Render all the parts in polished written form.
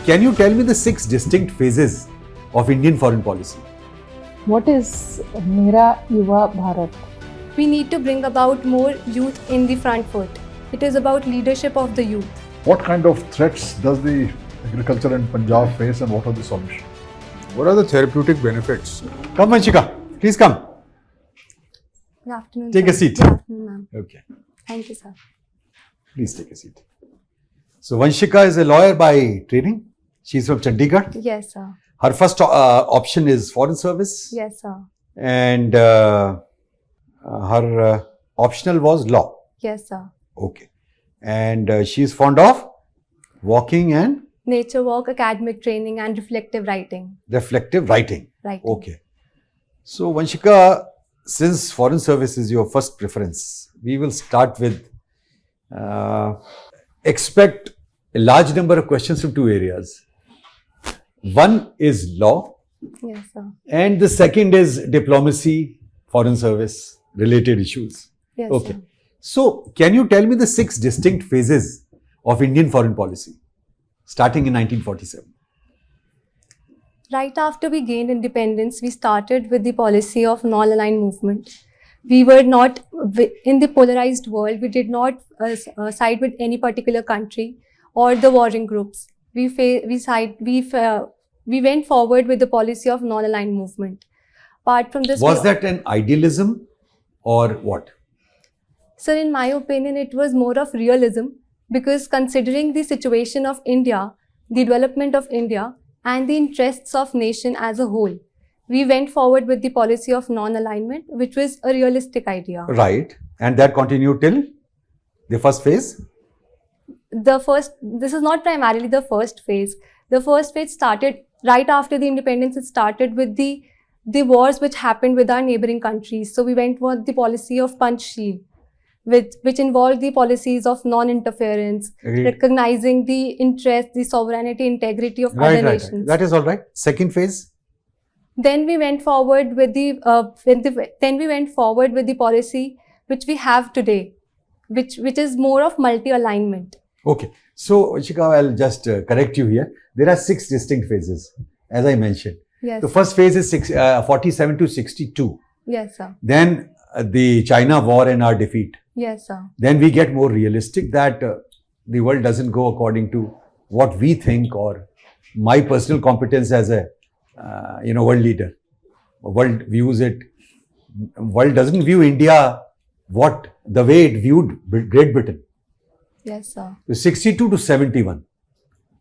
can you tell me the 6 distinct phases of Indian foreign policy? What is Mera Yuva Bharat? We need to bring about more youth in the front foot. It is about leadership of the youth. What kind of threats does the agriculture in Punjab face and what are the solutions? What are the therapeutic benefits? Come, Vanshika, please come. Good afternoon. Take sir. a seat. Good afternoon, ma'am. Okay, Thank you, sir. please take a seat. So, Vanshika is a lawyer by training. She's from Chandigarh. Yes, sir. Her first option is foreign service. Yes, sir. And her optional was law. Yes, sir. Okay. And she is fond of walking and Nature walk, academic training, and reflective writing. reflective writing. Right. Okay. So, Vanshika, since foreign service is your first preference, we will start with expect a large number of questions from 2 areas. One is law, Yes, sir. and the second is diplomacy, foreign service related issues. Yes, Okay. sir. So, can you tell me the 6 distinct phases of Indian foreign policy, starting in 1947? Right after we gained independence, we started with the policy of non-aligned movement. We were not in the polarized world. We did not side with any particular country or the warring groups. We went forward with the policy of non-aligned movement. Apart from this, Was that an idealism or what? sir, in my opinion, it was more of realism, because considering the situation of India, the development of India, and the interests of nation as a whole, we went forward with the policy of non-alignment, which was a realistic idea. Right. And that continued till the first phase? This is not primarily the first phase. The first phase started right after the independence. It started with the wars which happened with our neighboring countries. So we went with the policy of Panchsheel, which involved the policies of non-interference, Agreed. recognizing the interest, the sovereignty, integrity of other nations. That is all right. Second phase? Then we went forward with the policy which we have today, which is more of multi-alignment. Okay. So, Vanshika, I'll just correct you here. There are 6 distinct phases, as I mentioned. Yes. The first phase is 47 to 62. Yes, sir. Then the China war and our defeat. Yes, sir. Then we get more realistic that the world doesn't go according to what we think or my personal competence as a world leader. World views it. World doesn't view India the way it viewed Great Britain. Yes, sir. So 62 to 71.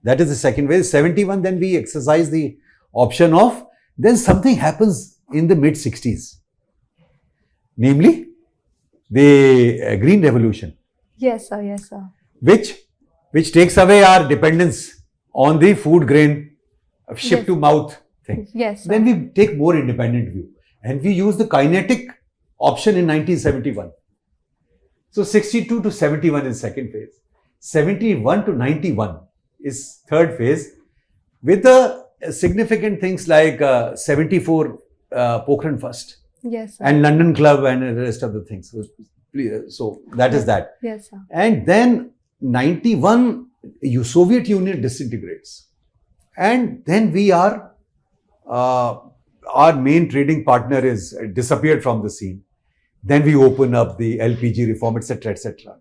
That is the second phase. 71, then we exercise the option of, then something happens in the mid 60s. Namely, the Green Revolution, Yes, sir. Yes, sir. which takes away our dependence on the food grain ship Yes. to mouth thing. Yes, sir. Then we take more independent view and we use the kinetic option in 1971. So 62 to 71 is second phase. 71 to 91 is third phase, with the significant things like 74 Pokhran First Yes, sir. and London Club and the rest of the things. So that is that. Yes, sir. And then 91, Soviet Union disintegrates. And then we are, our main trading partner is disappeared from the scene. Then we open up the LPG reform, etc., etc.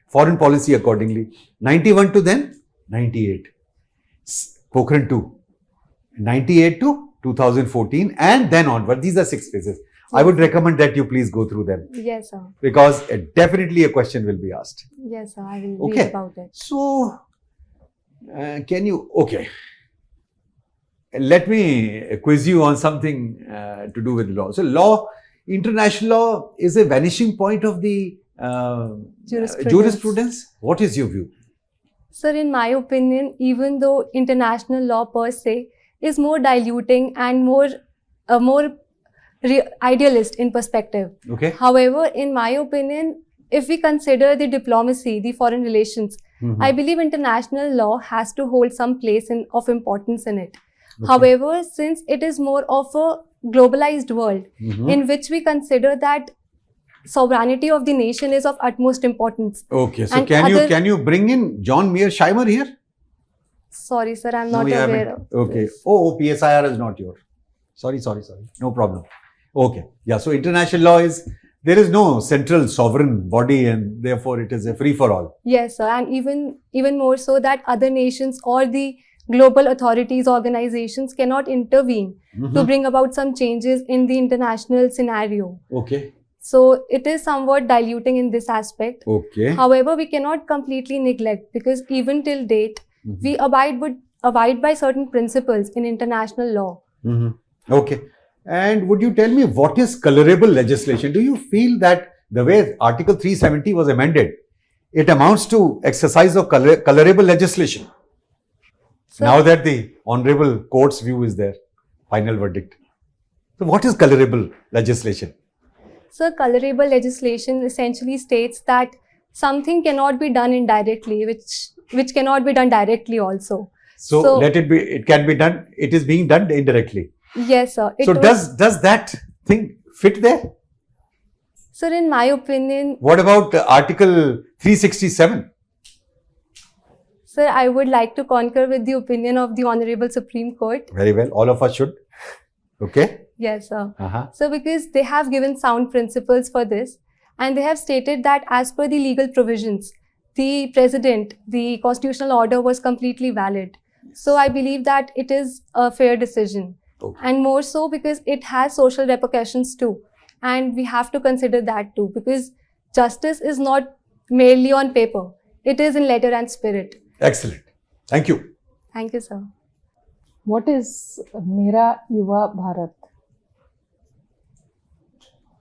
Foreign policy accordingly. 91 to then 98. Pokhran 2. 98 to 2014 and then onward. These are 6 phases. I would recommend that you please go through them, Yes, sir. because definitely a question will be asked. Yes, sir. I will Okay. read about it. So, okay. Let me quiz you on something to do with law. So, international law is a vanishing point of the jurisprudence. What is your view? Sir, in my opinion, even though international law per se is more diluting and more idealist in perspective. Okay. However, in my opinion, if we consider the diplomacy, the foreign relations, I believe international law has to hold some place of importance in it. Okay. However, since it is more of a globalized world in which we consider that sovereignty of the nation is of utmost importance. Okay, so And can you bring in John Mearsheimer here? Sorry, sir, I'm No, not you aware haven't. of Okay. this. Oh, PSIR is not your. Sorry. No problem. Okay. Yeah. So international law is, there is no central sovereign body, and therefore it is a free for all. Yes, sir, and even more so that other nations or the global authorities, organizations cannot intervene to bring about some changes in the international scenario. Okay. So it is somewhat diluting in this aspect. Okay. However, we cannot completely neglect, because even till date, we abide by certain principles in international law. Okay. And would you tell me what is colorable legislation? Do you feel that the way Article 370 was amended, it amounts to exercise of colorable legislation? So, Now that the Honorable Court's view is there, final verdict. So what is colorable legislation? so colorable legislation essentially states that something cannot be done indirectly, which cannot be done directly also. So let it be, it can be done, it is being done indirectly. Yes, sir. So does that thing fit there? Sir, in my opinion, What about Article 367? sir, I would like to concur with the opinion of the Honorable Supreme Court. Very well, all of us should. Okay. Yes, sir. Uh-huh. So because they have given sound principles for this, and they have stated that as per the legal provisions, the president, the constitutional order was completely valid. So I believe that it is a fair decision. Okay. And more so because it has social repercussions too. And we have to consider that too, because justice is not merely on paper. It is in letter and spirit. Excellent. Thank you. Thank you, sir. What is Mera Yuva Bharat?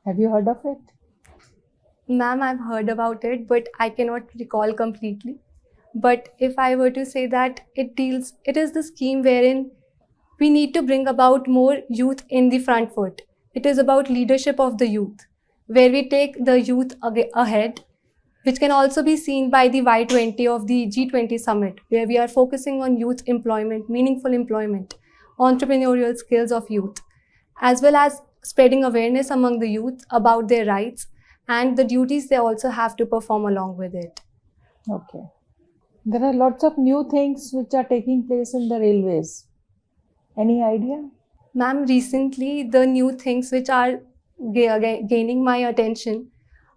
Have you heard of it? Ma'am, I've heard about it, but I cannot recall completely. But if I were to say that it is the scheme wherein we need to bring about more youth in the front foot. It is about leadership of the youth, where we take the youth ahead, which can also be seen by the Y20 of the G20 summit, where we are focusing on youth employment, meaningful employment, entrepreneurial skills of youth, as well as spreading awareness among the youth about their rights and the duties they also have to perform along with it. Okay. There are lots of new things which are taking place in the railways. Any idea? Ma'am, recently the new things which are gaining my attention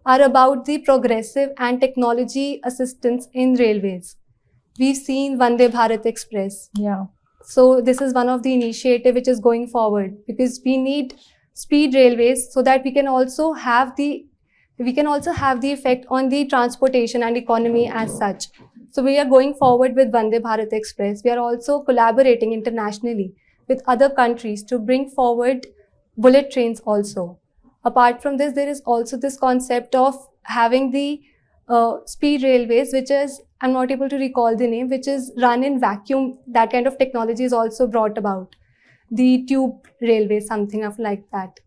are about the progressive and technology assistance in railways. We've seen Vande Bharat Express. Yeah. So this is one of the initiative which is going forward, because we need speed railways so that we can also have the effect on the transportation and economy as such. So we are going forward with Vande Bharat Express. We are also collaborating internationally with other countries to bring forward bullet trains also. Apart from this, there is also this concept of having the speed railways, which is, I'm not able to recall the name, which is run in vacuum. That kind of technology is also brought about. The tube railway, something of like that.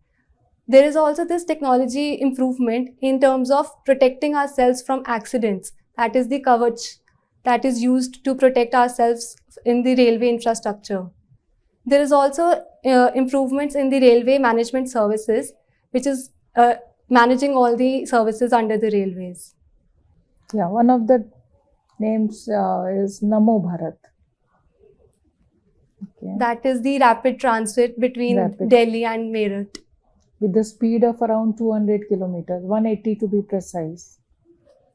There is also this technology improvement in terms of protecting ourselves from accidents. That is the Kavach that is used to protect ourselves in the railway infrastructure. There is also improvements in the railway management services, which is managing all the services under the railways. Yeah, one of the names is Namo Bharat. Okay. That is the rapid transit between Rapid. Delhi and Meerut. With the speed of around 200 kilometers, 180 to be precise,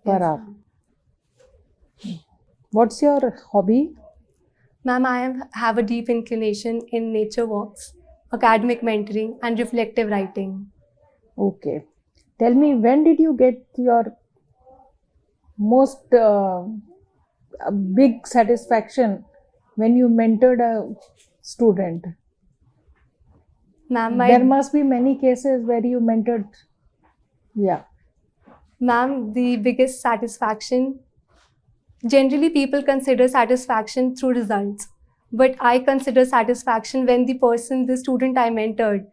per Yes, hour. ma'am. What's your hobby? Ma'am, I have a deep inclination in nature walks, academic mentoring, and reflective writing. Okay. Tell me, when did you get your most big satisfaction when you mentored a student? Ma'am, There must be many cases where you mentored. Yeah. Ma'am, the biggest satisfaction, generally people consider satisfaction through results, but I consider satisfaction when the student I mentored,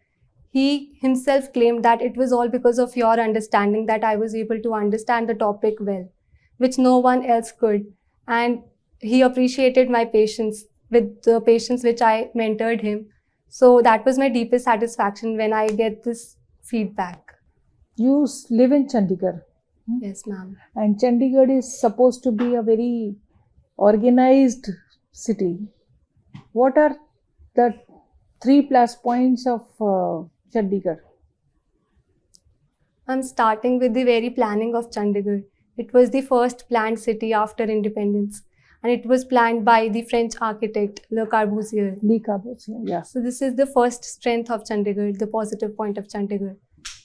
he himself claimed that it was all because of your understanding that I was able to understand the topic well, which no one else could. And he appreciated my patience with the patients which I mentored him. So that was my deepest satisfaction when I get this feedback. You live in Chandigarh, Yes, ma'am. and Chandigarh is supposed to be a very organized city, what are the 3+ points of Chandigarh? I'm starting with the very planning of Chandigarh. It was the first planned city after independence, and it was planned by the French architect Le Corbusier. Le Corbusier, yes. So this is the first strength of Chandigarh, the positive point of Chandigarh.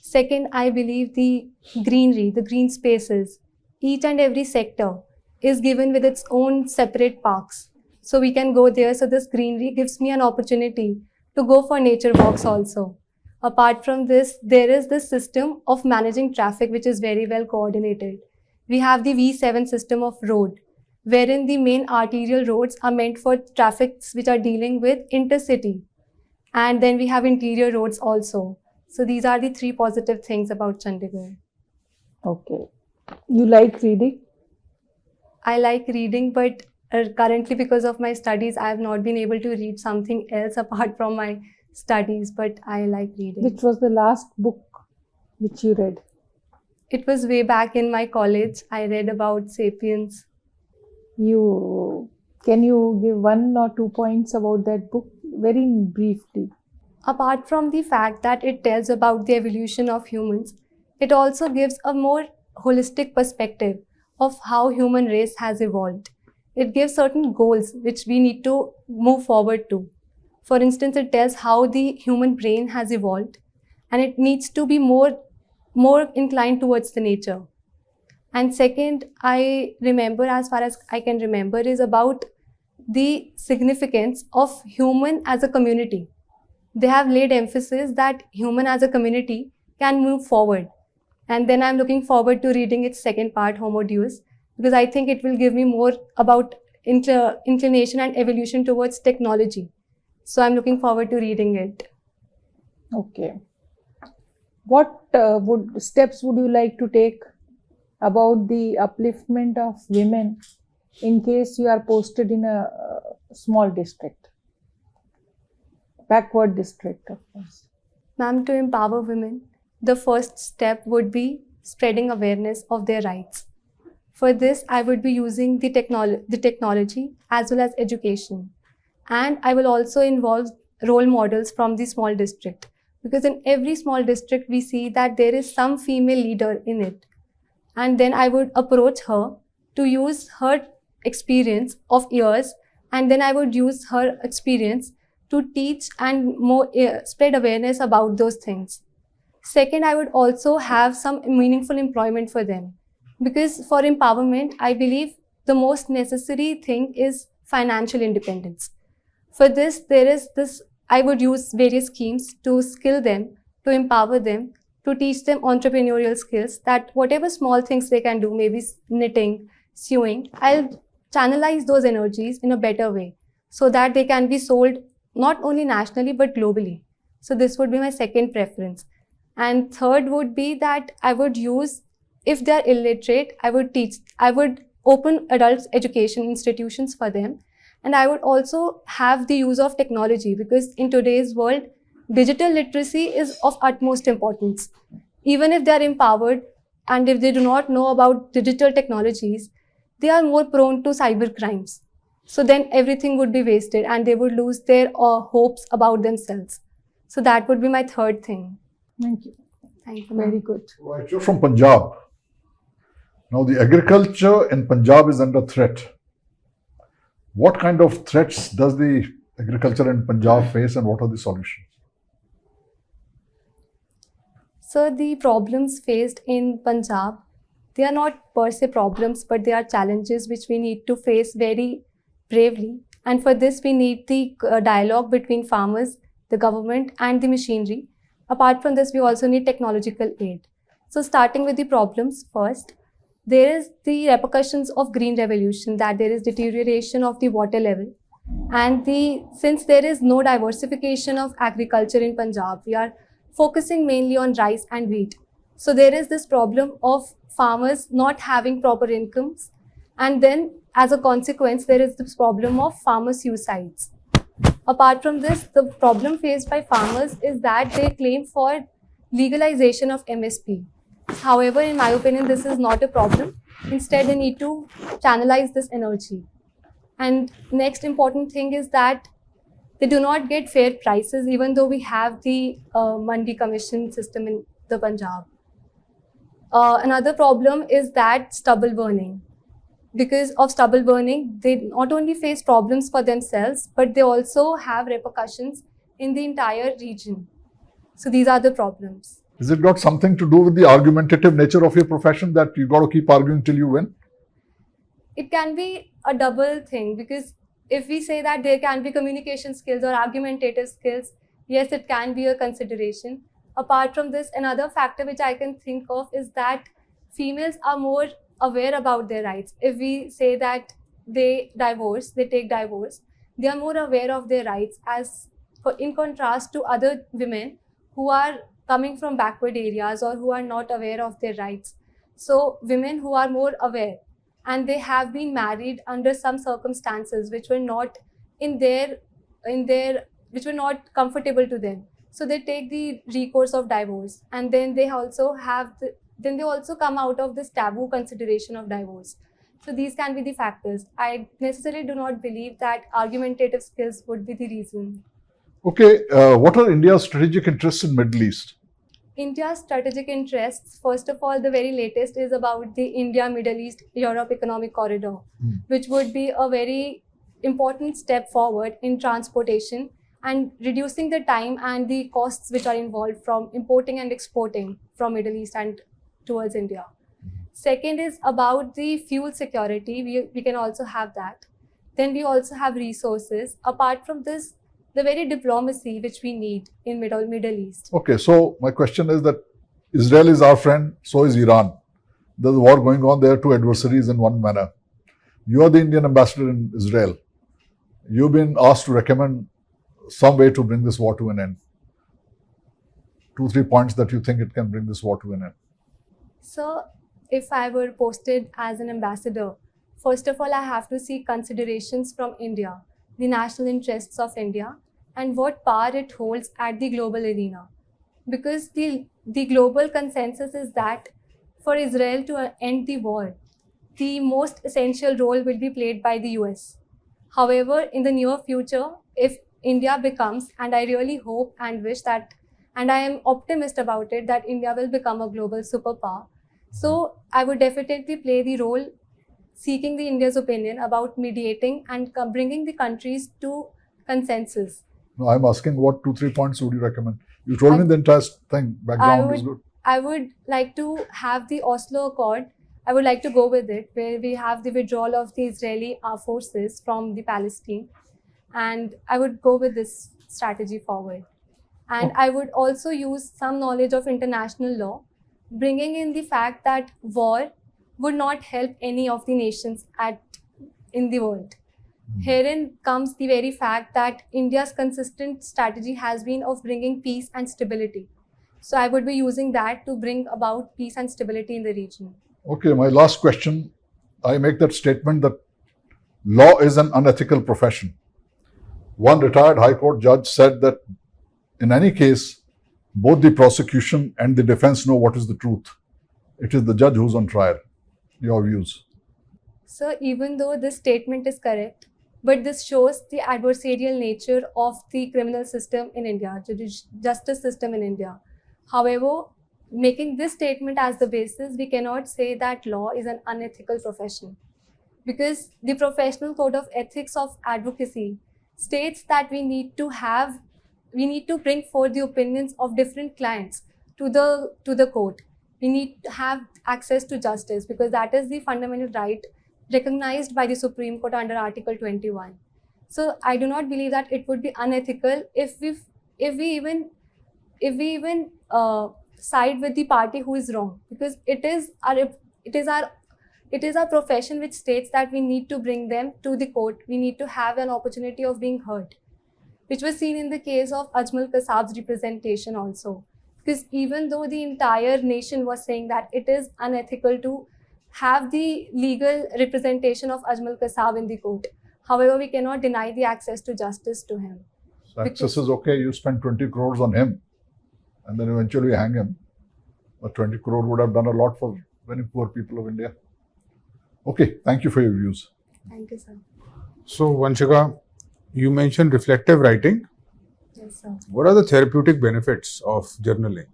Second, I believe the greenery, the green spaces. Each and every sector is given with its own separate parks. So we can go there. So this greenery gives me an opportunity to go for nature walks also. Apart from this, there is this system of managing traffic which is very well coordinated. We have the V7 system of road, wherein the main arterial roads are meant for traffics which are dealing with intercity. And then we have interior roads also. So these are the 3 positive things about Chandigarh. Okay. You like reading? I like reading, but currently because of my studies, I have not been able to read something else apart from my studies, but I like reading. Which was the last book which you read? It was way back in my college. I read about Sapiens. Can you give 1 or 2 points about that book very briefly? Apart from the fact that it tells about the evolution of humans, it also gives a more holistic perspective of how human race has evolved. It gives certain goals which we need to move forward to. For instance, it tells how the human brain has evolved, and it needs to be more inclined towards the nature. And second, I remember, as far as I can remember, is about the significance of human as a community. They have laid emphasis that human as a community can move forward. And then I'm looking forward to reading its second part, Homo Deus, because I think it will give me more about inclination and evolution towards technology. So I'm looking forward to reading it. Okay. What steps would you like to take about the upliftment of women in case you are posted in a small district? Backward district, of course. Ma'am, to empower women, the first step would be spreading awareness of their rights. For this, I would be using the technology as well as education. And I will also involve role models from the small district, because in every small district, we see that there is some female leader in it. And then I would approach her to use her experience of years, and then I would use her experience to teach and spread awareness about those things. Second, I would also have some meaningful employment for them, because for empowerment, I believe the most necessary thing is financial independence. For this, I would use various schemes to skill them, to empower them, to teach them entrepreneurial skills, that whatever small things they can do, maybe knitting, sewing, I'll channelize those energies in a better way so that they can be sold not only nationally but globally. So this would be my second preference. And third would be that I would use, if they're illiterate, I would open adult education institutions for them. And I would also have the use of technology, because in today's world, digital literacy is of utmost importance. Even if they're empowered and if they do not know about digital technologies, they are more prone to cyber crimes. So then everything would be wasted and they would lose their hopes about themselves. So that would be my third thing. Thank you. Thank you. Very good. Right, you're from Punjab. Now, the agriculture in Punjab is under threat. What kind of threats does the agriculture in Punjab face, and what are the solutions? So the problems faced in Punjab, they are not per se problems, but they are challenges which we need to face very bravely. And for this, we need the dialogue between farmers, the government, and the machinery. Apart from this, we also need technological aid. So starting with the problems first, there is the repercussions of green revolution, that there is deterioration of the water level. And since there is no diversification of agriculture in Punjab, we are focusing mainly on rice and wheat. So there is this problem of farmers not having proper incomes. And then as a consequence, there is this problem of farmer suicides. Apart from this, the problem faced by farmers is that they claim for legalization of MSP. However, in my opinion, this is not a problem. Instead, they need to channelize this energy. And next important thing is that they do not get fair prices, even though we have the Mandi Commission system in the Punjab. Another problem is that stubble burning. Because of stubble burning, they not only face problems for themselves, but they also have repercussions in the entire region. So these are the problems. Is it got something to do with the argumentative nature of your profession that you got to keep arguing till you win? It can be a double thing, because if we say that there can be communication skills or argumentative skills, yes, it can be a consideration. Apart from this, another factor which I can think of is that females are more aware about their rights. If we say that they take divorce, they are more aware of their rights in contrast to other women who are coming from backward areas or who are not aware of their rights. So women who are more aware and they have been married under some circumstances which were not which were not comfortable to them. So they take the recourse of divorce, and then they also come out of this taboo consideration of divorce. So these can be the factors. I necessarily do not believe that argumentative skills would be the reason. Okay, what are India's strategic interests in Middle East? India's strategic interests, first of all, the very latest is about the India, Middle East, Europe Economic Corridor, which would be a very important step forward in transportation and reducing the time and the costs which are involved from importing and exporting from Middle East and towards India. Second is about the fuel security. We can also have that. Then we also have resources. Apart from this, the very diplomacy which we need in Middle East. Okay, so my question is that Israel is our friend, so is Iran. There's a war going on there, two adversaries in one manner. You are the Indian ambassador in Israel. You've been asked to recommend some way to bring this war to an end. 2-3 points that you think it can bring this war to an end. So, if I were posted as an ambassador, first of all, I have to seek considerations from India, the national interests of India, and what power it holds at the global arena. Because the global consensus is that for Israel to end the war, the most essential role will be played by the US. However, in the near future, if India becomes, and I really hope and wish that, and I am optimistic about it, that India will become a global superpower. So I would definitely play the role seeking the India's opinion about mediating and bringing the countries to consensus. No, I'm asking what 2-3 points would you recommend? You told me the entire thing, background is good. I would like to have the Oslo Accord. I would like to go with it, where we have the withdrawal of the Israeli forces from the Palestine. And I would go with this strategy forward. And I would also use some knowledge of international law, bringing in the fact that war would not help any of the nations in the world. Herein comes the very fact that India's consistent strategy has been of bringing peace and stability. So I would be using that to bring about peace and stability in the region. Okay, my last question. I make that statement that law is an unethical profession. One retired High Court judge said that in any case, both the prosecution and the defense know what is the truth. It is the judge who's on trial. Your views? So even though this statement is correct, but this shows the adversarial nature of the criminal system in India, justice system in India. However, making this statement as the basis, we cannot say that law is an unethical profession, because the Professional Code of Ethics of Advocacy states that we need to bring forth the opinions of different clients to the court. We need to have access to justice, because that is the fundamental right recognized by the Supreme Court under Article 21. So I do not believe that it would be unethical if we even side with the party who is wrong, because it is our profession which states that we need to bring them to the court. We need to have an opportunity of being heard, which was seen in the case of Ajmal Kasab's representation also. Because even though the entire nation was saying that it is unethical to have the legal representation of Ajmal Kasab in the court, however, we cannot deny the access to justice to him. So access is okay, you spend 20 crores on him and then eventually hang him. But 20 crore would have done a lot for very poor people of India. Okay, thank you for your views. Thank you, sir. So, Vanshika, you mentioned reflective writing. Yes, sir. What are the therapeutic benefits of journaling?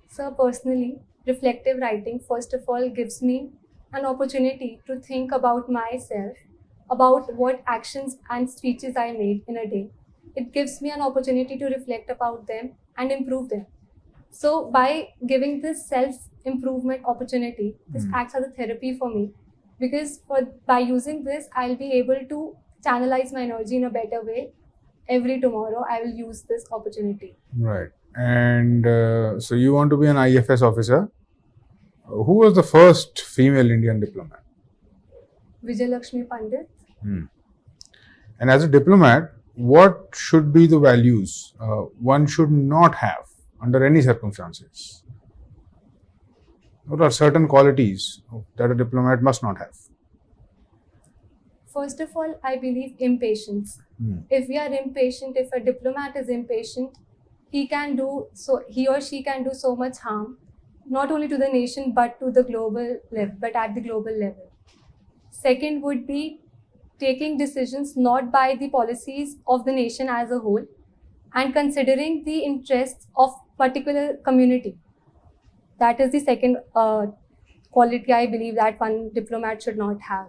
So, personally, reflective writing, first of all, gives me an opportunity to think about myself, about what actions and speeches I made in a day. It gives me an opportunity to reflect about them and improve them. So, by giving this self improvement opportunity, this acts as a therapy for me because by using this, I'll be able to channelize my energy in a better way. Every tomorrow, I will use this opportunity. Right. And so, you want to be an IFS officer. Who was the first female Indian diplomat? Vijay Lakshmi Pandit. And as a diplomat, what should be the values one should not have under any circumstances? What are certain qualities that a diplomat must not have? First of all, I believe impatience. If we are impatient, if a diplomat is impatient, he or she can do so much harm, not only to the nation but to the global level, but at the global level. Second would be taking decisions not by the policies of the nation as a whole and considering the interests of particular community. That is the second quality I believe that one diplomat should not have.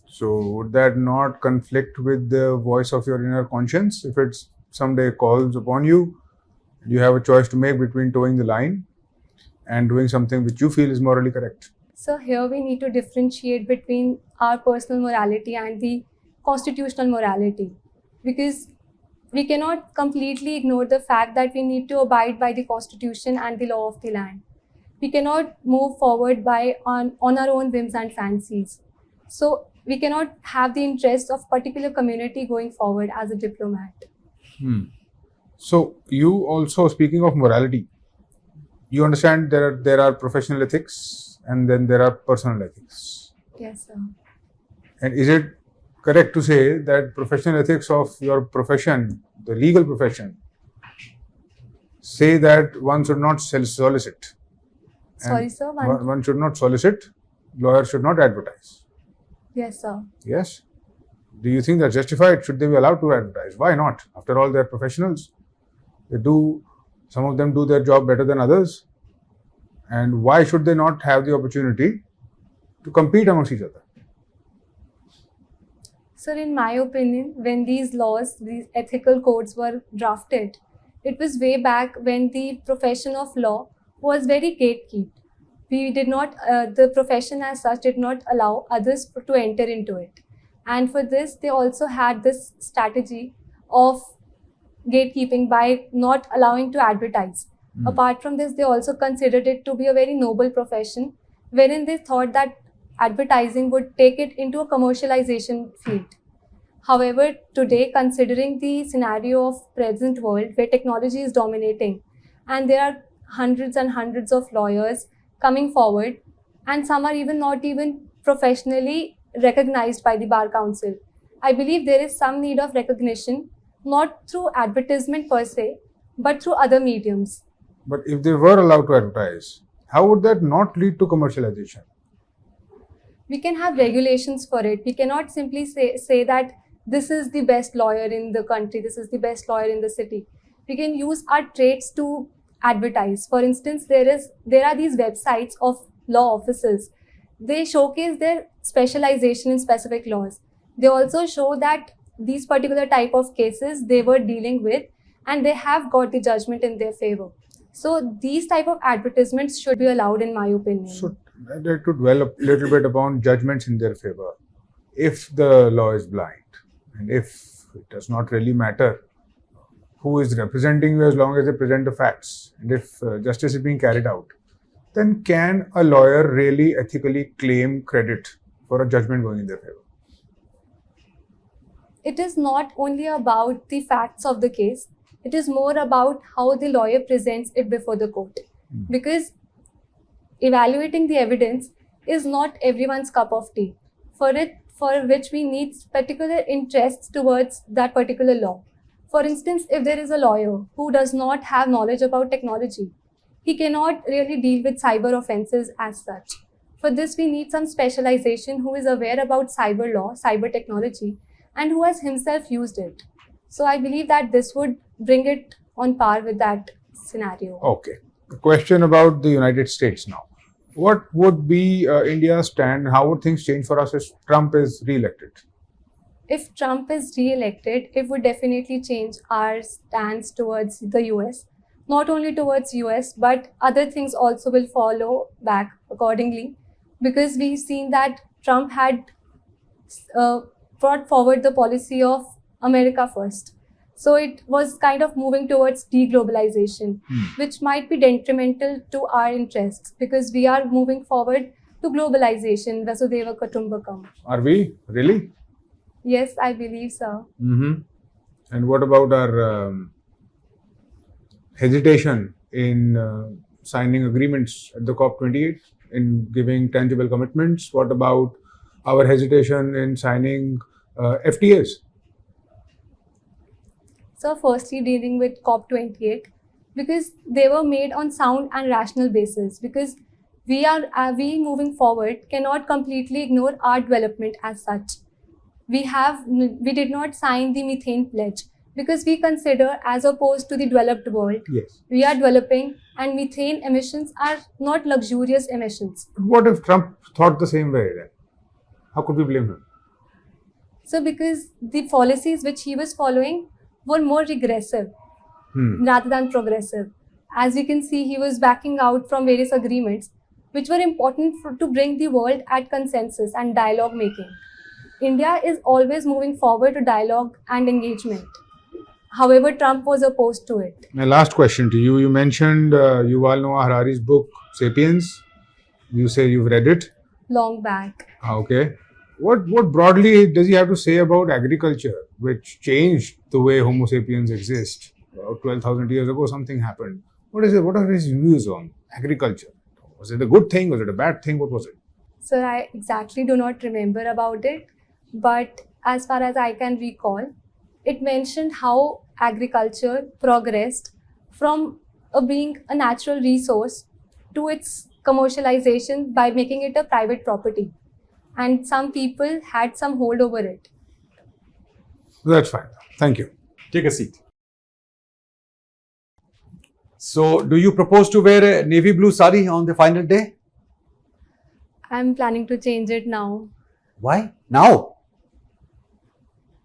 So, would that not conflict with the voice of your inner conscience if it someday calls upon you? You have a choice to make between towing the line and doing something which you feel is morally correct. So here we need to differentiate between our personal morality and the constitutional morality, because we cannot completely ignore the fact that we need to abide by the constitution and the law of the land. We cannot move forward on our own whims and fancies. So we cannot have the interests of particular community going forward as a diplomat. So, you also, speaking of morality, you understand there are professional ethics and then there are personal ethics. Yes, sir. And is it correct to say that professional ethics of your profession, the legal profession, say that one should not solicit? Sorry, And sir. One should not solicit, lawyers should not advertise. Yes, sir. Yes? Do you think that's justified? Should they be allowed to advertise? Why not? After all, they're professionals. Some of them do their job better than others. And why should they not have the opportunity to compete amongst each other? Sir, in my opinion, when these ethical codes were drafted, it was way back when the profession of law was very gatekept. The profession as such did not allow others to enter into it. And for this, they also had this strategy of gatekeeping by not allowing to advertise. Apart from this, they also considered it to be a very noble profession, wherein they thought that advertising would take it into a commercialization field. However, today, considering the scenario of present world where technology is dominating and there are hundreds and hundreds of lawyers coming forward, and some are not even professionally recognized by the Bar Council, I believe there is some need of recognition, not through advertisement per se, but through other mediums. But if they were allowed to advertise, how would that not lead to commercialization? We can have regulations for it. We cannot simply say that this is the best lawyer in the country, this is the best lawyer in the city. We can use our traits to advertise. For instance, there are these websites of law offices. They showcase their specialization in specific laws. They also show that these particular type of cases they were dealing with and they have got the judgment in their favor. So these type of advertisements should be allowed, in my opinion. So, I'd like to dwell a little bit upon judgments in their favor. If the law is blind and if it does not really matter who is representing you as long as they present the facts, and if justice is being carried out, then can a lawyer really ethically claim credit for a judgment going in their favor? It is not only about the facts of the case, it is more about how the lawyer presents it before the court. Because evaluating the evidence is not everyone's cup of tea. For which we need particular interests towards that particular law. For instance, if there is a lawyer who does not have knowledge about technology, he cannot really deal with cyber offenses as such. For this, we need some specialization who is aware about cyber law, cyber technology, and who has himself used it. So I believe that this would bring it on par with that scenario. Okay. A question about the United States now. What would be India's stand? How would things change for us if Trump is re-elected? If Trump is re-elected, it would definitely change our stance towards the US. Not only towards US, but other things also will follow back accordingly, because we've seen that Trump had brought forward the policy of America first. So it was kind of moving towards deglobalization, which might be detrimental to our interests, because we are moving forward to globalization, Vasudhaiva Kutumbakam. Are we? Really? Yes, I believe so. Mm-hmm. And what about our hesitation in signing agreements at the COP28, in giving tangible commitments? What about our hesitation in signing FTAs? So firstly, dealing with COP28, because they were made on sound and rational basis, because we moving forward cannot completely ignore our development as such. We did not sign the methane pledge because we consider, as opposed to the developed world, Yes. we are developing, and methane emissions are not luxurious emissions. What if Trump thought the same way then? How could we blame him? So because the policies which he was following were more regressive rather than progressive. As you can see, he was backing out from various agreements which were important to bring the world at consensus and dialogue making. India is always moving forward to dialogue and engagement. However, Trump was opposed to it. My last question to you. You mentioned Yuval Noah Harari's book, Sapiens. You say you've read it. Long back. Okay. What broadly does he have to say about agriculture, which changed the way Homo sapiens exist? About 12,000 years ago, something happened. What is it? What are his views on agriculture? Was it a good thing? Was it a bad thing? What was it? Sir, I exactly do not remember about it. But as far as I can recall, it mentioned how agriculture progressed from being a natural resource to its commercialization by making it a private property. And some people had some hold over it. That's fine. Thank you. Take a seat. So, do you propose to wear a navy blue sari on the final day? I'm planning to change it now Why? Now?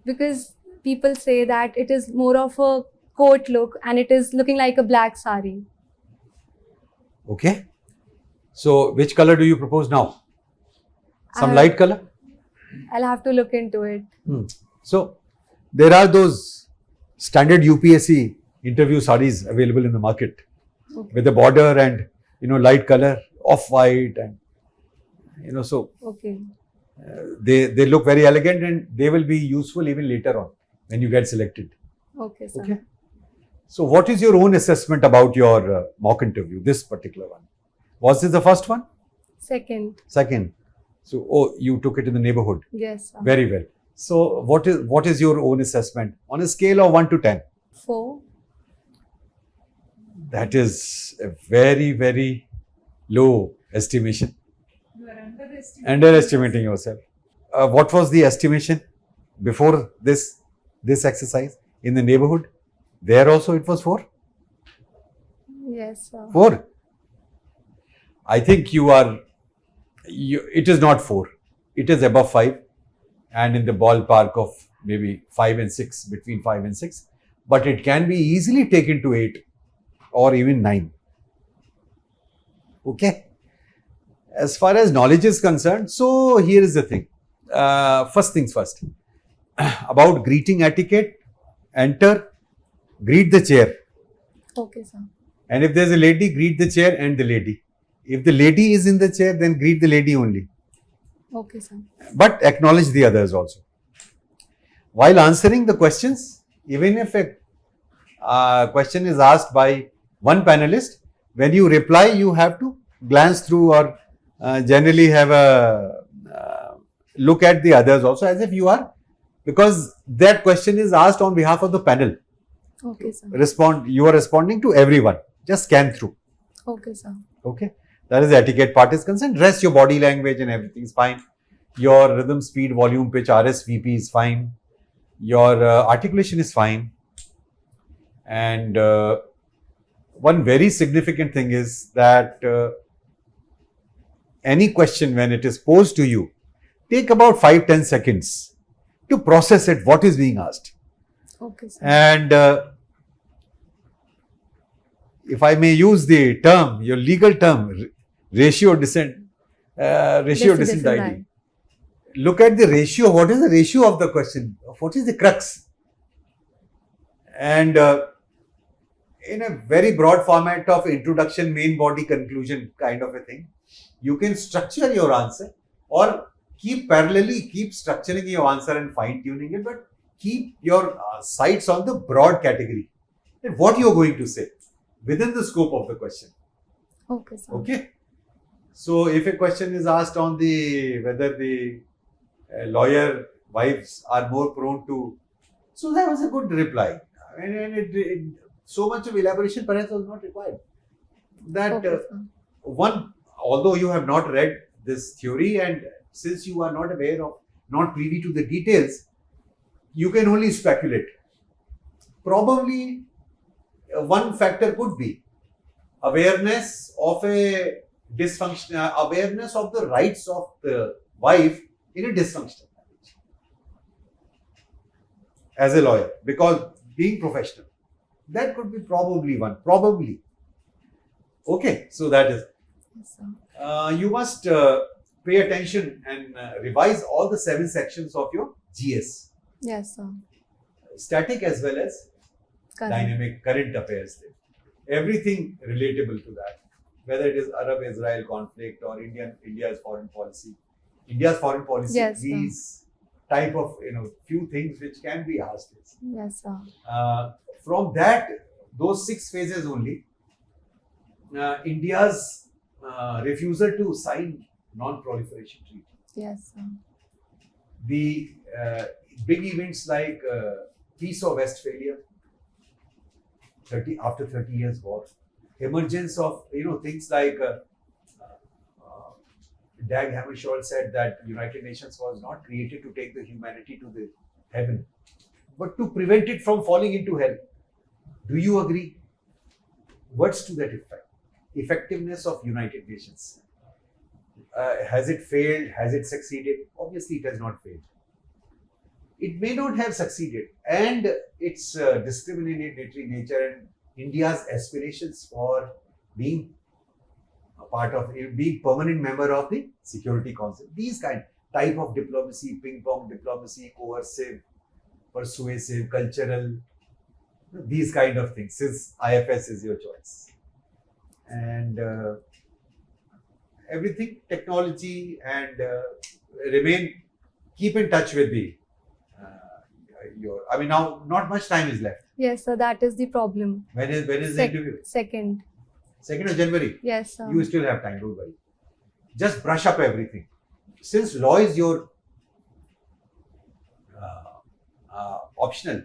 because people say that it is more of a coat look and it is looking like a black sari. Okay. So, which color do you propose now? Some I- light color? I'll have to look into it. So, there are those standard UPSC interview sarees available in the market Okay. with the border and, light color, off-white and, so Okay. they look very elegant and they will be useful even later on when you get selected. Okay, sir. Okay. So, what is your own assessment about your mock interview, this particular one? Was this the first one? Second. Second? So, you took it in the neighborhood. Yes, sir. Very well. So, what is your own assessment on a scale of 1 to 10? 4. That is a very, very low estimation. You are Underestimating yourself. What was the estimation before this exercise in the neighborhood? There also it was 4? Yes, sir. 4. I think it is not 4. It is above 5 and in the ballpark of maybe 5 and 6, between 5 and 6. But it can be easily taken to 8 or even 9. Okay. As far as knowledge is concerned, so here is the thing. First things first. About greeting etiquette, enter, greet the chair. Okay, sir. And if there's a lady, greet the chair and the lady. If the lady is in the chair, then greet the lady only. Okay, sir. But acknowledge the others also. While answering the questions, even if a question is asked by one panelist, when you reply, you have to glance through or generally have a look at the others also as if you are, because that question is asked on behalf of the panel. Okay, sir. You are responding to everyone. Just scan through. Okay, sir. Okay. That is the etiquette part is concerned. Rest, your body language and everything is fine. Your rhythm, speed, volume, pitch, RSVP is fine. Your articulation is fine. And one very significant thing is that any question when it is posed to you, take about 5-10 seconds to process it, what is being asked. Okay, sir. And if I may use the term, your legal term, ratio descent ID. Look at the ratio. What is the ratio of the question? What is the crux? And in a very broad format of introduction, main body, conclusion kind of a thing, you can structure your answer or keep structuring your answer and fine tuning it, but keep your sights on the broad category and what you are going to say within the scope of the question. Okay, sir. Okay. So if a question is asked on whether the lawyer wives are more prone to, so that was a good reply. And so much of elaboration perhaps was not required. That Okay, sir. one, although you have not read this theory and since you are not aware of, not privy to the details, you can only speculate. Probably one factor could be awareness of a dysfunction, awareness of the rights of the wife in a dysfunctional marriage as a lawyer, because being professional, that could be probably one, probably. Okay, so that is, Yes, sir. you must pay attention and revise all the 7 sections of your GS, Yes, sir. static as well as Correct. dynamic, current affairs, everything relatable to that, whether it is Arab-Israel conflict or India's foreign policy. India's foreign policy, Yes, sir. these type of few things which can be asked. Yes, sir. From that, those 6 phases only, India's refusal to sign non-proliferation treaty. Yes, sir. The big events like Peace of Westphalia, after 30 years war, emergence of things like Dag Hammarskjöld said that United Nations was not created to take the humanity to the heaven, but to prevent it from falling into hell. Do you agree? Words to that effect. Effectiveness of United Nations. Has it failed? Has it succeeded? Obviously, it has not failed. It may not have succeeded, and its discriminatory nature and India's aspirations for being a part of, being permanent member of the Security Council. These type of diplomacy, ping pong diplomacy, coercive, persuasive, cultural, these kind of things. Since IFS is your choice, and everything technology and keep in touch with the now not much time is left. Yes, sir. That is the problem. When is the interview? 2nd. 2nd of January. Yes, sir. You still have time, don't worry. Just brush up everything. Since law is your optional,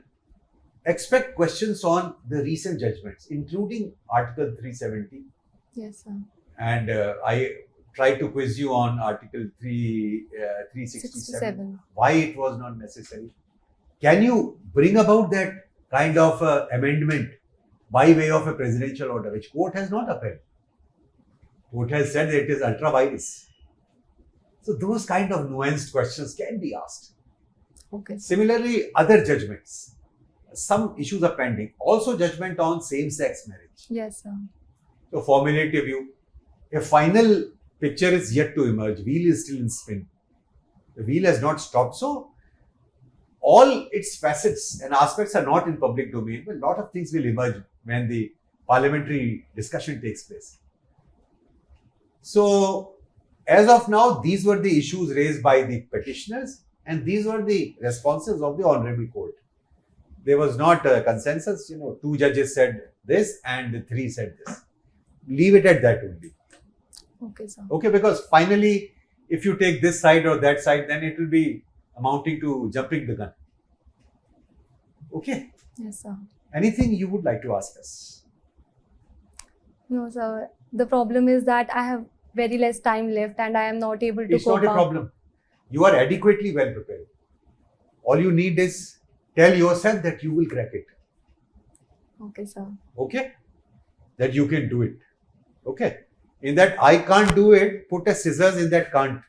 expect questions on the recent judgments, including Article 370. Yes, sir. And I tried to quiz you on Article 367, why it was not necessary. Can you bring about that kind of amendment by way of a presidential order, which court has not upheld? Court has said that it is ultra vires. So those kind of nuanced questions can be asked. Okay. Similarly, other judgments. Some issues are pending. Also judgment on same-sex marriage. Yes, sir. So formulative view. A final picture is yet to emerge. Wheel is still in spin. The wheel has not stopped. So all its facets and aspects are not in public domain, but a lot of things will emerge when the parliamentary discussion takes place. So as of now, these were the issues raised by the petitioners and these were the responses of the Honorable Court. There was not a consensus, 2 judges said this and 3 said this. Leave it at that only. Okay, sir. Okay, because finally, if you take this side or that side, then it will be amounting to jumping the gun. Okay. Yes, sir. Anything you would like to ask us? No, sir. The problem is that I have very less time left and I am not able to It's cope not a up. problem. You are adequately well prepared. All you need is tell yourself that you will crack it. Okay, sir. Okay? That you can do it. Okay? In that I can't do it, put a scissors in that can't.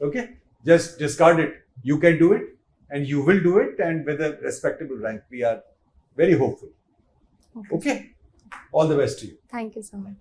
Okay? Just discard it. You can do it and you will do it, and with a respectable rank. We are very hopeful. Okay? All the best to you. Thank you so much.